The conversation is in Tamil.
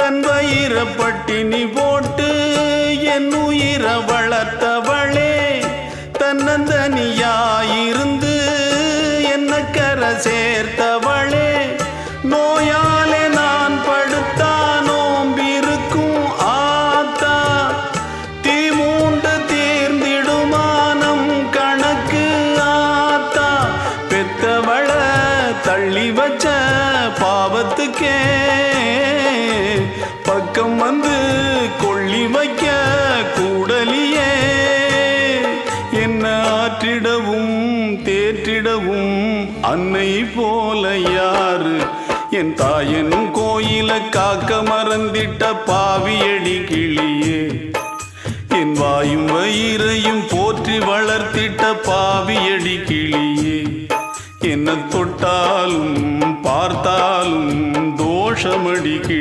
தன் வயிற பட்டினி போட்டு என் உயிர வளர்த்தவளே, தன்னந்தனியாயிருந்து என்ன கரை சேர்த்தவளே, நோயாலே நான் படுத்தா நோம்பிருக்கும் ஆத்தா, தீ மூண்டு தீர்ந்திடுமானம் கணக்கு ஆத்தா, பெத்தவள தள்ளி வச்ச பாவத்துக்கே பக்கம் வந்து கொள்ளி வைக்க கூடலியே, என்ன ஆற்றிடவும் தேற்றிடவும் அன்னை போல யாரு, என் தாயன் கோயில காக்க மறந்திட்ட பாவியடி கிளியே, என் வாயும் வயிறையும் போற்றி வளர்த்திட்ட பாவியடி கிளியே, என்ன தொட்டாலும் பார்த்தாலும் தோஷமடி கிளி.